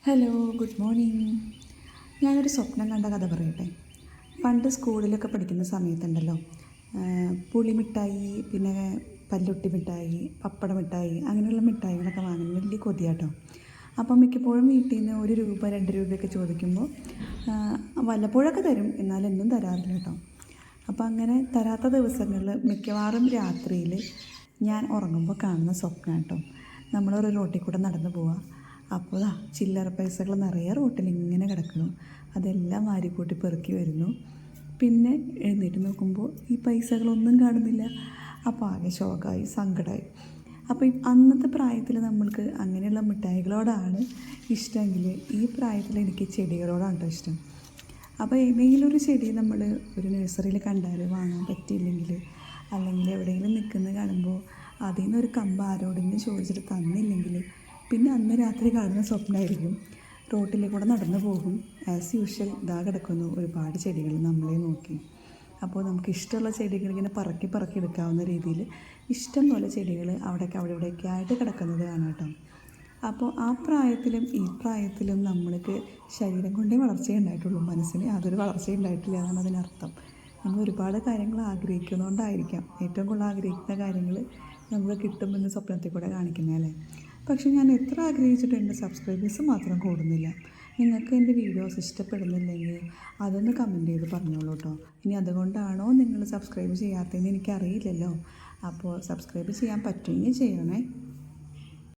Hello, good morning. ഞാനൊരു സ്വപ്നം കണ്ട കഥ പറയട്ടെ. പണ്ട് സ്കൂളിലൊക്കെ പഠിക്കുന്ന സമയത്തുണ്ടല്ലോ, പുളിമിഠായി, പിന്നെ പല്ലുട്ടി മിഠായി, പപ്പട മിഠായി, അങ്ങനെയുള്ള മിഠായികളൊക്കെ വാങ്ങുന്നത് വലിയ കൊതിയാട്ടോ. അപ്പം മിക്കപ്പോഴും വീട്ടിൽ നിന്ന് ₹1 ₹2 ചോദിക്കുമ്പോൾ വല്ലപ്പോഴൊക്കെ തരും, എന്നാലും എന്നും തരാറില്ല കേട്ടോ. അപ്പോൾ അങ്ങനെ തരാത്ത ദിവസങ്ങളിൽ മിക്കവാറും രാത്രിയിൽ ഞാൻ ഉറങ്ങുമ്പോൾ കാണുന്ന സ്വപ്നം കേട്ടോ. നമ്മളൊരു റോട്ടിൽ കൂടെ നടന്നു പോവുക. അപ്പോൾ ചില്ലറ പൈസകൾ നിറയെ റോട്ടിൽ ഇങ്ങനെ കിടക്കുന്നു. അതെല്ലാം വാരിക്കൂട്ടി പെറുക്കി വരുന്നു. പിന്നെ എഴുന്നേറ്റ് നോക്കുമ്പോൾ ഈ പൈസകളൊന്നും കാണുന്നില്ല. അപ്പോൾ ആകെ ശോകമായി, സങ്കടമായി. അപ്പോൾ അന്നത്തെ പ്രായത്തിൽ നമ്മൾക്ക് അങ്ങനെയുള്ള മിഠായികളോടാണ് ഇഷ്ടമെങ്കിൽ, ഈ പ്രായത്തിൽ എനിക്ക് ചെടികളോടാണ് കേട്ടോ ഇഷ്ടം. അപ്പോൾ ഏതെങ്കിലും ഒരു ചെടി നമ്മൾ ഒരു നഴ്സറിയിൽ കണ്ടാൽ വാങ്ങാൻ പറ്റിയില്ലെങ്കിൽ, അല്ലെങ്കിൽ എവിടെയെങ്കിലും നിൽക്കുന്നത് കാണുമ്പോൾ അതിൽ നിന്നൊരു കമ്പ് ആരോടെങ്കിലും ചോദിച്ചിട്ട് തന്നില്ലെങ്കിൽ, പിന്നെ അന്ന് രാത്രി കാണുന്ന സ്വപ്നമായിരിക്കും. റോട്ടിൽ കൂടെ നടന്നു പോകും, ആസ് യൂഷ്വൽ ഇതാ കിടക്കുന്നു ഒരുപാട് ചെടികൾ നമ്മളെ നോക്കി. അപ്പോൾ നമുക്ക് ഇഷ്ടമുള്ള ചെടികൾ ഇങ്ങനെ പറക്കി എടുക്കാവുന്ന രീതിയിൽ ഇഷ്ടം പോലെ ചെടികൾ അവിടെ ഇവിടെയൊക്കെ ആയിട്ട് കിടക്കുന്നത് കാണാം കേട്ടോ. അപ്പോൾ ആ പ്രായത്തിലും ഈ പ്രായത്തിലും നമ്മൾക്ക് ശരീരം കൊണ്ടേ വളർച്ചയുണ്ടായിട്ടുള്ളൂ, മനസ്സിന് യാതൊരു വളർച്ചയുണ്ടായിട്ടില്ല എന്നാണ് അതിനർത്ഥം. നമ്മൾ ഒരുപാട് കാര്യങ്ങൾ ആഗ്രഹിക്കുന്നതുകൊണ്ടായിരിക്കാം ഏറ്റവും കൂടുതൽ ആഗ്രഹിക്കുന്ന കാര്യങ്ങൾ നമുക്ക് കിട്ടുമെന്ന് സ്വപ്നത്തിൽ കൂടെ കാണിക്കുന്നതല്ലേ. പക്ഷേ ഞാൻ എത്ര ആഗ്രഹിച്ചിട്ട് എൻ്റെ സബ്സ്ക്രൈബേഴ്സ് മാത്രം കൂടുന്നില്ല. നിങ്ങൾക്ക് എൻ്റെ വീഡിയോസ് ഇഷ്ടപ്പെടുന്നില്ലെങ്കിൽ അതൊന്ന് കമൻറ്റ് ചെയ്ത് പറഞ്ഞോളൂ കേട്ടോ. ഇനി അതുകൊണ്ടാണോ നിങ്ങൾ സബ്സ്ക്രൈബ് ചെയ്യാത്തതെന്ന് എനിക്കറിയില്ലല്ലോ. അപ്പോൾ സബ്സ്ക്രൈബ് ചെയ്യാൻ പറ്റുമെങ്കിൽ ചെയ്യണേ.